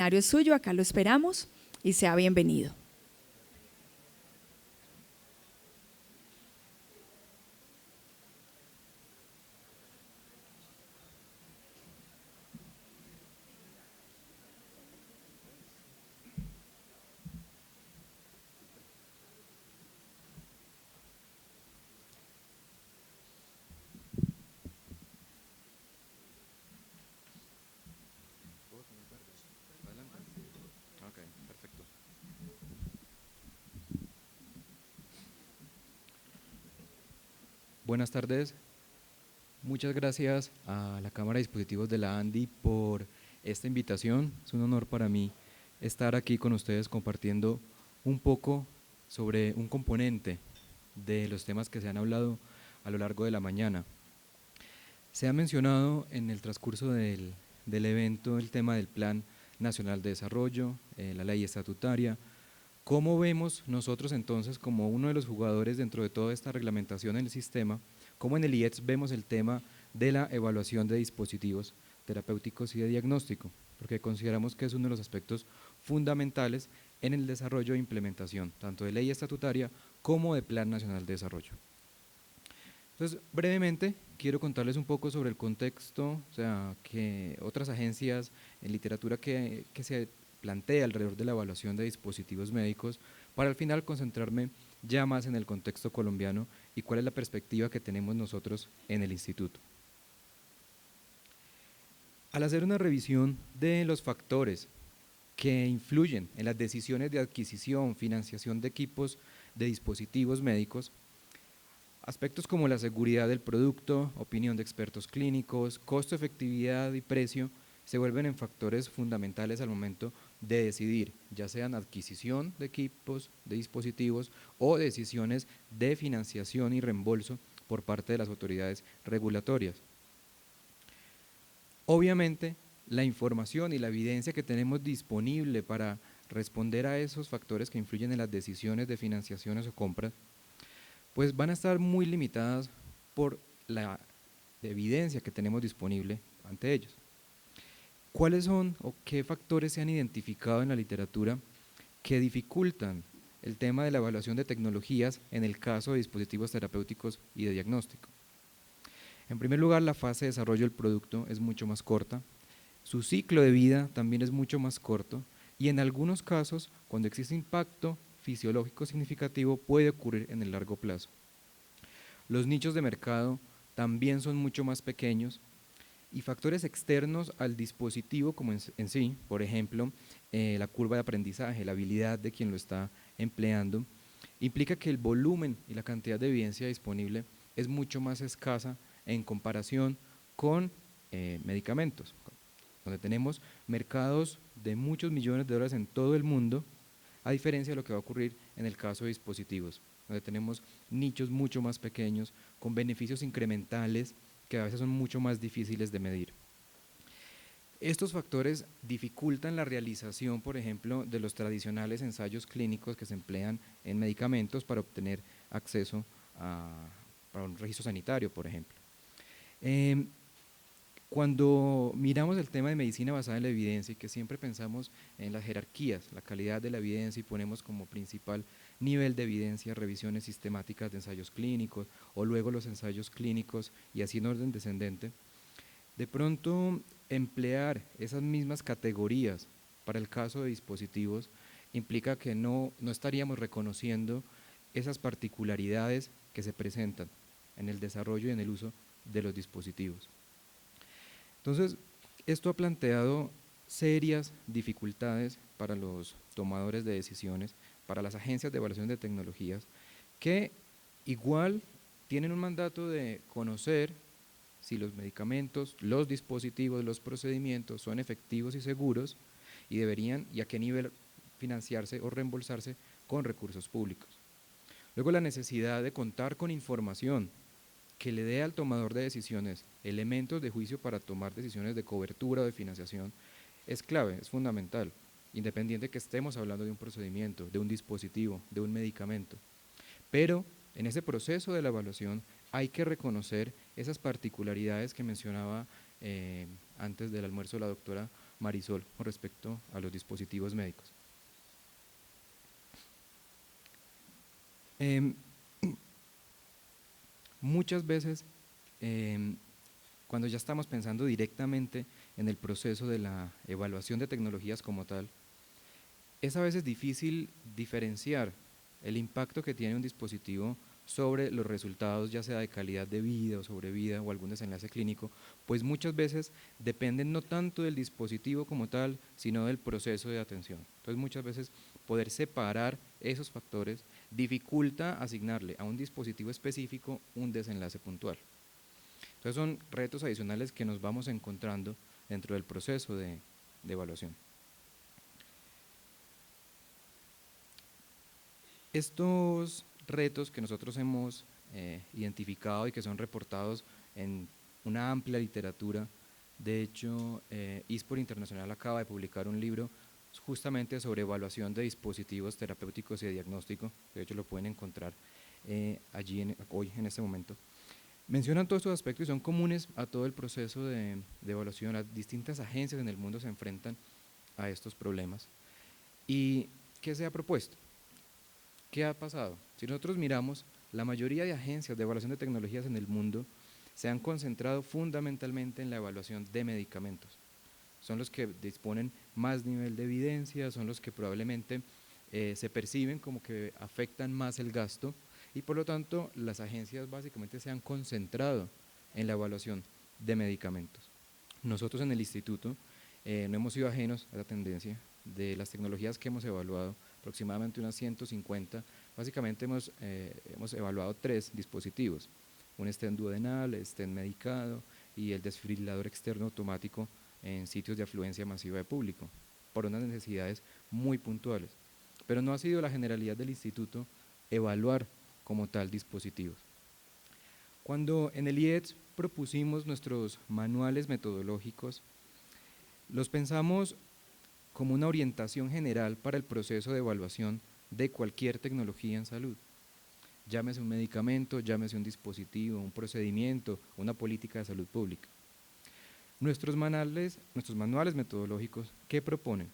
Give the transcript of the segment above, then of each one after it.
escenario es suyo, acá lo esperamos y sea bienvenido. Ok, perfecto. Buenas tardes. Muchas gracias a la Cámara de Dispositivos de la ANDI por esta invitación. Es un honor para mí estar aquí con ustedes compartiendo un poco sobre un componente de los temas que se han hablado a lo largo de la mañana. Se ha mencionado en el transcurso del evento el tema del Plan Nacional de Desarrollo, la ley estatutaria. ¿Cómo vemos nosotros entonces como uno de los jugadores dentro de toda esta reglamentación en el sistema, cómo en el IETS vemos el tema de la evaluación de dispositivos terapéuticos y de diagnóstico? Porque consideramos que es uno de los aspectos fundamentales en el desarrollo e implementación, tanto de ley estatutaria como de Plan Nacional de Desarrollo. Entonces, brevemente, quiero contarles un poco sobre el contexto, o sea, que otras agencias en literatura que se plantea alrededor de la evaluación de dispositivos médicos, para al final concentrarme ya más en el contexto colombiano y cuál es la perspectiva que tenemos nosotros en el instituto. Al hacer una revisión de los factores que influyen en las decisiones de adquisición, financiación de equipos de dispositivos médicos, aspectos como la seguridad del producto, opinión de expertos clínicos, costo, efectividad y precio se vuelven en factores fundamentales al momento de decidir, ya sean adquisición de equipos, de dispositivos o decisiones de financiación y reembolso por parte de las autoridades regulatorias. Obviamente, la información y la evidencia que tenemos disponible para responder a esos factores que influyen en las decisiones de financiaciones o compras pues van a estar muy limitadas por la evidencia que tenemos disponible ante ellos. ¿Cuáles son o qué factores se han identificado en la literatura que dificultan el tema de la evaluación de tecnologías en el caso de dispositivos terapéuticos y de diagnóstico? En primer lugar, la fase de desarrollo del producto es mucho más corta, su ciclo de vida también es mucho más corto y en algunos casos, cuando existe impacto fisiológico significativo, puede ocurrir en el largo plazo. Los nichos de mercado también son mucho más pequeños y factores externos al dispositivo como en sí, por ejemplo, la curva de aprendizaje, la habilidad de quien lo está empleando, implica que el volumen y la cantidad de evidencia disponible es mucho más escasa en comparación con medicamentos, donde tenemos mercados de muchos millones de dólares en todo el mundo, a diferencia de lo que va a ocurrir en el caso de dispositivos, donde tenemos nichos mucho más pequeños, con beneficios incrementales que a veces son mucho más difíciles de medir. Estos factores dificultan la realización, por ejemplo, de los tradicionales ensayos clínicos que se emplean en medicamentos para obtener acceso a un registro sanitario, por ejemplo. Cuando miramos el tema de medicina basada en la evidencia y que siempre pensamos en las jerarquías, la calidad de la evidencia y ponemos como principal nivel de evidencia revisiones sistemáticas de ensayos clínicos o luego los ensayos clínicos y así en orden descendente, de pronto emplear esas mismas categorías para el caso de dispositivos implica que no estaríamos reconociendo esas particularidades que se presentan en el desarrollo y en el uso de los dispositivos. Entonces, esto ha planteado serias dificultades para los tomadores de decisiones, para las agencias de evaluación de tecnologías, que igual tienen un mandato de conocer si los medicamentos, los dispositivos, los procedimientos son efectivos y seguros y deberían y a qué nivel financiarse o reembolsarse con recursos públicos. Luego la necesidad de contar con información que le dé al tomador de decisiones elementos de juicio para tomar decisiones de cobertura o de financiación es clave, es fundamental, independiente de que estemos hablando de un procedimiento, de un dispositivo, de un medicamento. Pero en ese proceso de la evaluación hay que reconocer esas particularidades que mencionaba antes del almuerzo la doctora Marisol con respecto a los dispositivos médicos. Muchas veces, cuando ya estamos pensando directamente en el proceso de la evaluación de tecnologías como tal, es a veces difícil diferenciar el impacto que tiene un dispositivo sobre los resultados, ya sea de calidad de vida o sobrevida o algún desenlace clínico, pues muchas veces dependen no tanto del dispositivo como tal, sino del proceso de atención. Entonces muchas veces poder separar esos factores dificulta asignarle a un dispositivo específico un desenlace puntual. Entonces son retos adicionales que nos vamos encontrando dentro del proceso de evaluación. Estos retos que nosotros hemos identificado y que son reportados en una amplia literatura, de hecho, ISPOR Internacional acaba de publicar un libro justamente sobre evaluación de dispositivos terapéuticos y de diagnóstico, de hecho lo pueden encontrar allí hoy en este momento. Mencionan todos estos aspectos y son comunes a todo el proceso de evaluación. Las distintas agencias en el mundo se enfrentan a estos problemas. ¿Y qué se ha propuesto? ¿Qué ha pasado? Si nosotros miramos, la mayoría de agencias de evaluación de tecnologías en el mundo se han concentrado fundamentalmente en la evaluación de medicamentos. Son los que disponen más nivel de evidencia, son los que probablemente se perciben como que afectan más el gasto y por lo tanto las agencias básicamente se han concentrado en la evaluación de medicamentos. Nosotros en el instituto no hemos sido ajenos a la tendencia de las tecnologías que hemos evaluado, aproximadamente unas 150. Básicamente hemos evaluado 3 dispositivos, un stent duodenal, el stent medicado y el desfibrilador externo automático en sitios de afluencia masiva de público, por unas necesidades muy puntuales. Pero no ha sido la generalidad del instituto evaluar como tal dispositivos. Cuando en el IETS propusimos nuestros manuales metodológicos, los pensamos como una orientación general para el proceso de evaluación de cualquier tecnología en salud. Llámese un medicamento, llámese un dispositivo, un procedimiento, una política de salud pública. Nuestros manuales metodológicos, ¿qué proponen?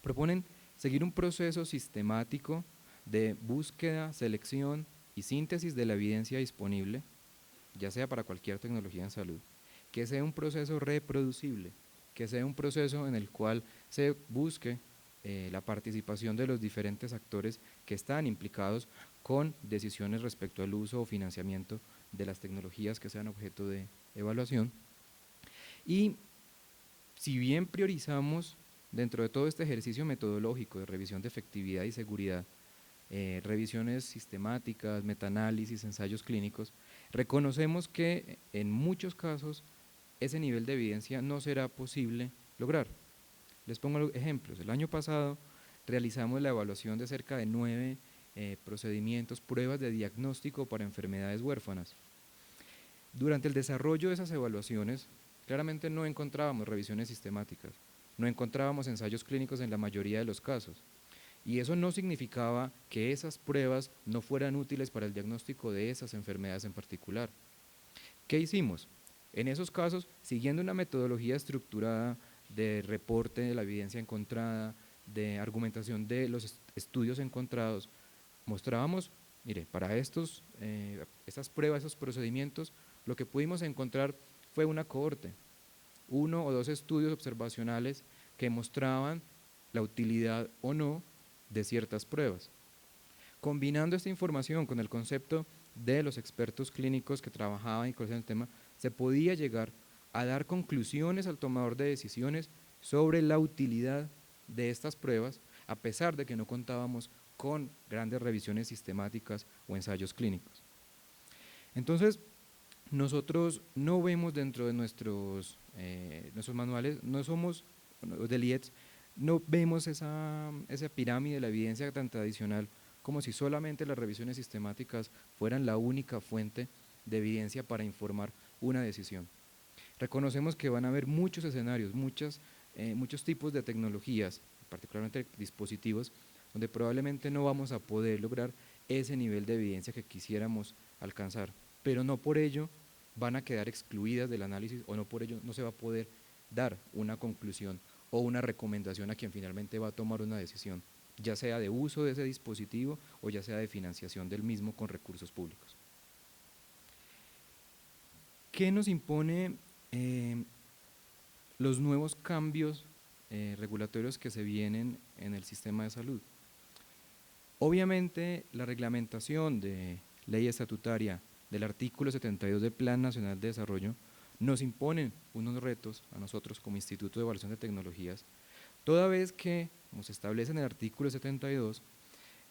Proponen seguir un proceso sistemático de búsqueda, selección y síntesis de la evidencia disponible, ya sea para cualquier tecnología en salud, que sea un proceso reproducible, que sea un proceso en el cual se busque la participación de los diferentes actores que están implicados con decisiones respecto al uso o financiamiento de las tecnologías que sean objeto de evaluación. Y si bien priorizamos dentro de todo este ejercicio metodológico de revisión de efectividad y seguridad, revisiones sistemáticas, metaanálisis, ensayos clínicos, reconocemos que en muchos casos ese nivel de evidencia no será posible lograr. Les pongo ejemplos. El año pasado realizamos la evaluación de cerca de 9 procedimientos, pruebas de diagnóstico para enfermedades huérfanas. Durante el desarrollo de esas evaluaciones, claramente no encontrábamos revisiones sistemáticas, no encontrábamos ensayos clínicos en la mayoría de los casos. Y eso no significaba que esas pruebas no fueran útiles para el diagnóstico de esas enfermedades en particular. ¿Qué hicimos? En esos casos, siguiendo una metodología estructurada de reporte de la evidencia encontrada, de argumentación de los estudios encontrados, mostrábamos, mire, para estas pruebas, estos procedimientos, lo que pudimos encontrar fue una cohorte, 1 o 2 estudios observacionales que mostraban la utilidad o no de ciertas pruebas. Combinando esta información con el concepto de los expertos clínicos que trabajaban y conocían el tema, se podía llegar a dar conclusiones al tomador de decisiones sobre la utilidad de estas pruebas, a pesar de que no contábamos con grandes revisiones sistemáticas o ensayos clínicos. Entonces, nosotros no vemos dentro de nuestros manuales, no somos del IETS, no vemos esa pirámide de la evidencia tan tradicional como si solamente las revisiones sistemáticas fueran la única fuente de evidencia para informar una decisión. Reconocemos que van a haber muchos escenarios, muchos tipos de tecnologías, particularmente dispositivos, donde probablemente no vamos a poder lograr ese nivel de evidencia que quisiéramos alcanzar, pero no por ello van a quedar excluidas del análisis o no por ello no se va a poder dar una conclusión o una recomendación a quien finalmente va a tomar una decisión, ya sea de uso de ese dispositivo o ya sea de financiación del mismo con recursos públicos. ¿Qué nos impone los nuevos cambios regulatorios que se vienen en el sistema de salud? Obviamente, la reglamentación de ley estatutaria del artículo 72 del Plan Nacional de Desarrollo nos impone unos retos a nosotros como Instituto de Evaluación de Tecnologías, toda vez que, como se establece en el artículo 72,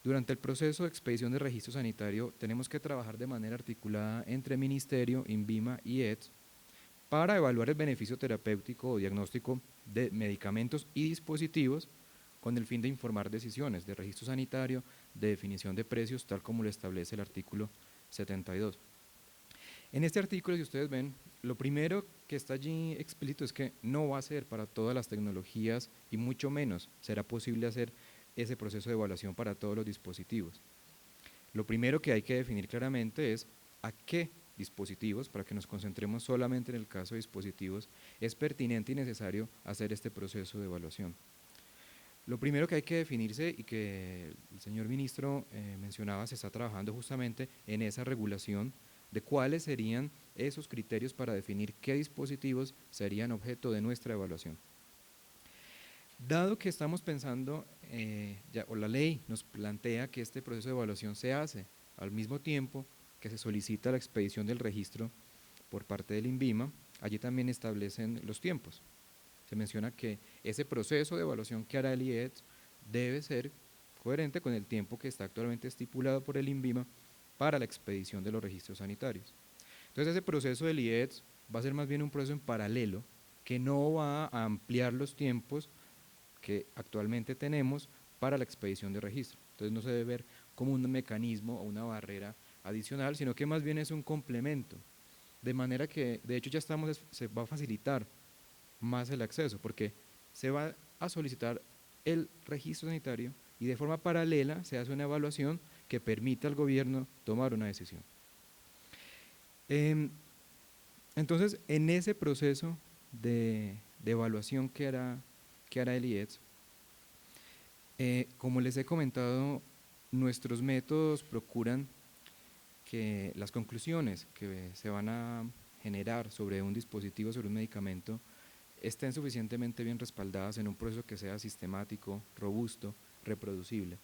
durante el proceso de expedición de registro sanitario tenemos que trabajar de manera articulada entre Ministerio, INVIMA y IETS para evaluar el beneficio terapéutico o diagnóstico de medicamentos y dispositivos con el fin de informar decisiones de registro sanitario, de definición de precios, tal como lo establece el artículo 72. En este artículo, si ustedes ven, lo primero que está allí explícito es que no va a ser para todas las tecnologías y mucho menos será posible hacer ese proceso de evaluación para todos los dispositivos. Lo primero que hay que definir claramente es a qué dispositivos, para que nos concentremos solamente en el caso de dispositivos, es pertinente y necesario hacer este proceso de evaluación. Lo primero que hay que definirse y que el señor ministro mencionaba, se está trabajando justamente en esa regulación de cuáles serían esos criterios para definir qué dispositivos serían objeto de nuestra evaluación. Dado que estamos pensando, o la ley nos plantea que este proceso de evaluación se hace al mismo tiempo que se solicita la expedición del registro por parte del INVIMA, allí también establecen los tiempos. Se menciona que ese proceso de evaluación que hará el IETS debe ser coherente con el tiempo que está actualmente estipulado por el INVIMA para la expedición de los registros sanitarios. Entonces ese proceso del IETS va a ser más bien un proceso en paralelo que no va a ampliar los tiempos que actualmente tenemos para la expedición de registro. Entonces no se debe ver como un mecanismo o una barrera adicional, sino que más bien es un complemento. De manera que, de hecho, se va a facilitar más el acceso, porque se va a solicitar el registro sanitario y de forma paralela se hace una evaluación que permita al gobierno tomar una decisión. Entonces, en ese proceso de evaluación que hará el IETS, como les he comentado, nuestros métodos procuran que las conclusiones que se van a generar sobre un dispositivo, sobre un medicamento, estén suficientemente bien respaldadas en un proceso que sea sistemático, robusto, reproducible.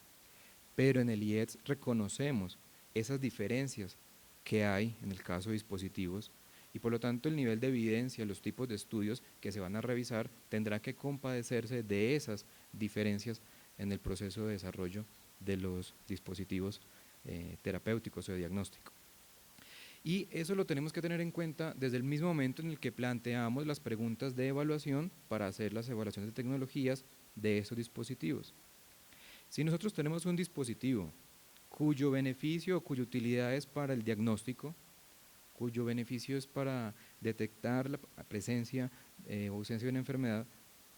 Pero en el IETS reconocemos esas diferencias que hay en el caso de dispositivos y por lo tanto el nivel de evidencia, los tipos de estudios que se van a revisar tendrá que compadecerse de esas diferencias en el proceso de desarrollo de los dispositivos terapéuticos o de diagnóstico. Y eso lo tenemos que tener en cuenta desde el mismo momento en el que planteamos las preguntas de evaluación para hacer las evaluaciones de tecnologías de esos dispositivos. Si nosotros tenemos un dispositivo cuyo beneficio o cuya utilidad es para el diagnóstico, cuyo beneficio es para detectar la presencia o ausencia de una enfermedad,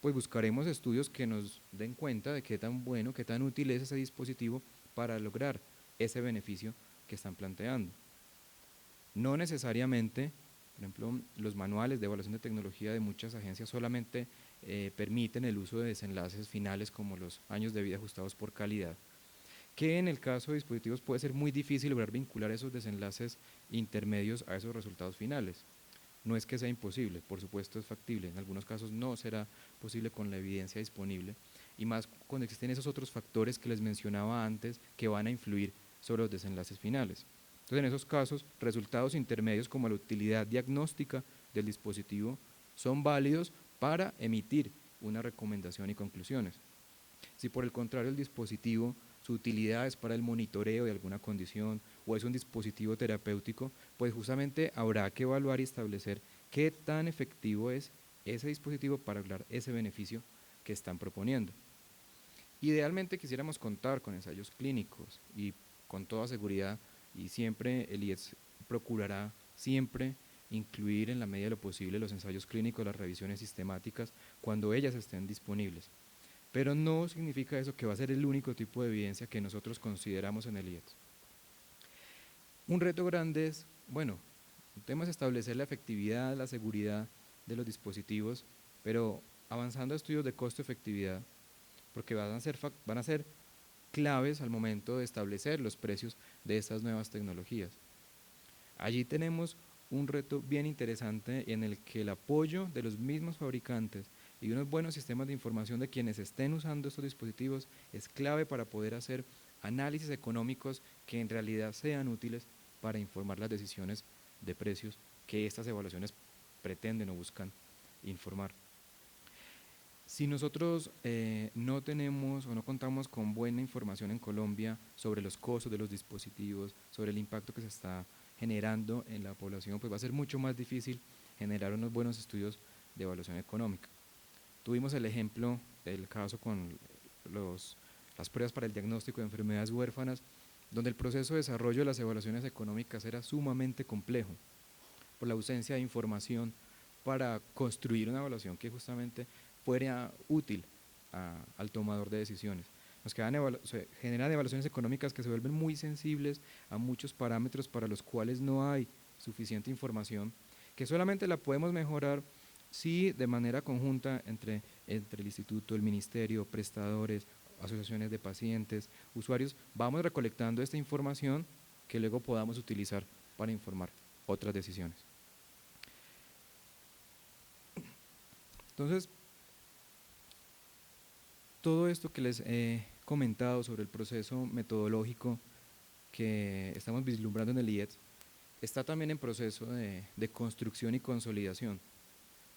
pues buscaremos estudios que nos den cuenta de qué tan bueno, qué tan útil es ese dispositivo para lograr ese beneficio que están planteando. No necesariamente, por ejemplo, los manuales de evaluación de tecnología de muchas agencias solamente permiten el uso de desenlaces finales como los años de vida ajustados por calidad, que en el caso de dispositivos puede ser muy difícil lograr vincular esos desenlaces intermedios a esos resultados finales. No es que sea imposible, por supuesto es factible, en algunos casos no será posible con la evidencia disponible, y más cuando existen esos otros factores que les mencionaba antes que van a influir sobre los desenlaces finales. Entonces, en esos casos, resultados intermedios como la utilidad diagnóstica del dispositivo son válidos para emitir una recomendación y conclusiones. Si por el contrario el dispositivo, su utilidad es para el monitoreo de alguna condición o es un dispositivo terapéutico, pues justamente habrá que evaluar y establecer qué tan efectivo es ese dispositivo para lograr ese beneficio que están proponiendo. Idealmente quisiéramos contar con ensayos clínicos y con toda seguridad, y siempre el IETS procurará siempre incluir en la medida de lo posible los ensayos clínicos, las revisiones sistemáticas, cuando ellas estén disponibles. Pero no significa eso que va a ser el único tipo de evidencia que nosotros consideramos en el IETS. Un reto grande es, bueno, el tema es establecer la efectividad, la seguridad de los dispositivos, pero avanzando a estudios de costo-efectividad, porque van a ser claves al momento de establecer los precios de estas nuevas tecnologías. Allí tenemos un reto bien interesante en el que el apoyo de los mismos fabricantes y unos buenos sistemas de información de quienes estén usando estos dispositivos es clave para poder hacer análisis económicos que en realidad sean útiles para informar las decisiones de precios que estas evaluaciones pretenden o buscan informar. Si nosotros no tenemos o no contamos con buena información en Colombia sobre los costos de los dispositivos, sobre el impacto que se está generando en la población, pues va a ser mucho más difícil generar unos buenos estudios de evaluación económica. Tuvimos el caso con las pruebas para el diagnóstico de enfermedades huérfanas, donde el proceso de desarrollo de las evaluaciones económicas era sumamente complejo por la ausencia de información para construir una evaluación que justamente fuera útil al tomador de decisiones. Se generan evaluaciones económicas que se vuelven muy sensibles a muchos parámetros para los cuales no hay suficiente información, que solamente la podemos mejorar si de manera conjunta entre el instituto, el ministerio, prestadores, asociaciones de pacientes, usuarios, vamos recolectando esta información que luego podamos utilizar para informar otras decisiones. Entonces, todo esto que les he comentado sobre el proceso metodológico que estamos vislumbrando en el IETS está también en proceso de construcción y consolidación,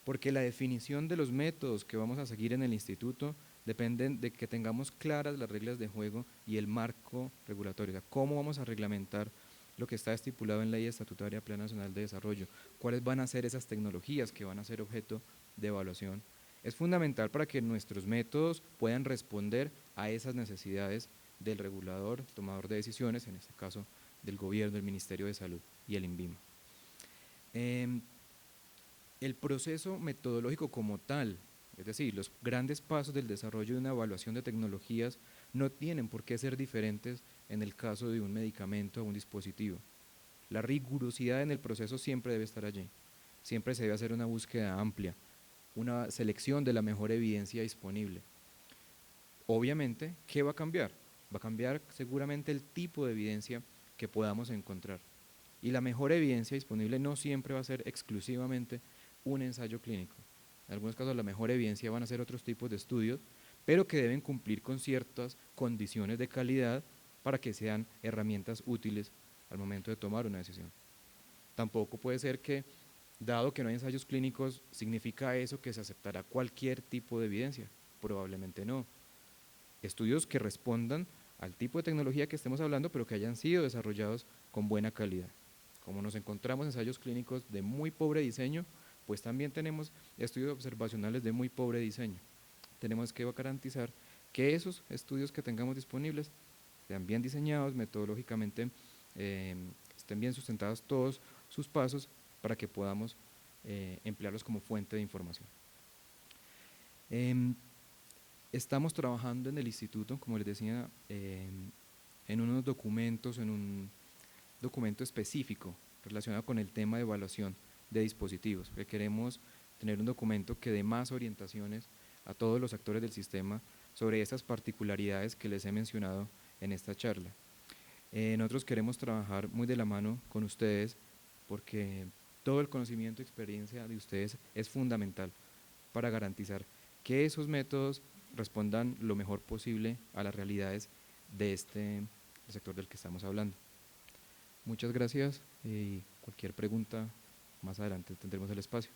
porque la definición de los métodos que vamos a seguir en el instituto dependen de que tengamos claras las reglas de juego y el marco regulatorio, o sea, cómo vamos a reglamentar lo que está estipulado en Ley Estatutaria Plan Nacional de Desarrollo, cuáles van a ser esas tecnologías que van a ser objeto de evaluación. Es fundamental para que nuestros métodos puedan responder a esas necesidades del regulador, tomador de decisiones, en este caso del gobierno, el Ministerio de Salud y el INVIMA. El proceso metodológico como tal, es decir, los grandes pasos del desarrollo de una evaluación de tecnologías no tienen por qué ser diferentes en el caso de un medicamento o un dispositivo. La rigurosidad en el proceso siempre debe estar allí, siempre se debe hacer una búsqueda amplia, una selección de la mejor evidencia disponible. Obviamente, ¿qué va a cambiar? Va a cambiar seguramente el tipo de evidencia que podamos encontrar. Y la mejor evidencia disponible no siempre va a ser exclusivamente un ensayo clínico. En algunos casos la mejor evidencia van a ser otros tipos de estudios, pero que deben cumplir con ciertas condiciones de calidad para que sean herramientas útiles al momento de tomar una decisión. Tampoco puede ser que, dado que no hay ensayos clínicos, ¿significa eso que se aceptará cualquier tipo de evidencia? Probablemente no. Estudios que respondan al tipo de tecnología que estemos hablando, pero que hayan sido desarrollados con buena calidad. Como nos encontramos ensayos clínicos de muy pobre diseño, pues también tenemos estudios observacionales de muy pobre diseño. Tenemos que garantizar que esos estudios que tengamos disponibles sean bien diseñados, metodológicamente estén bien sustentados todos sus pasos para que podamos emplearlos como fuente de información. Estamos trabajando en el instituto, como les decía, en unos documentos, en un documento específico relacionado con el tema de evaluación de dispositivos, porque queremos tener un documento que dé más orientaciones a todos los actores del sistema sobre estas particularidades que les he mencionado en esta charla. Nosotros queremos trabajar muy de la mano con ustedes porque todo el conocimiento y experiencia de ustedes es fundamental para garantizar que esos métodos respondan lo mejor posible a las realidades de este sector del que estamos hablando. Muchas gracias y cualquier pregunta más adelante tendremos el espacio.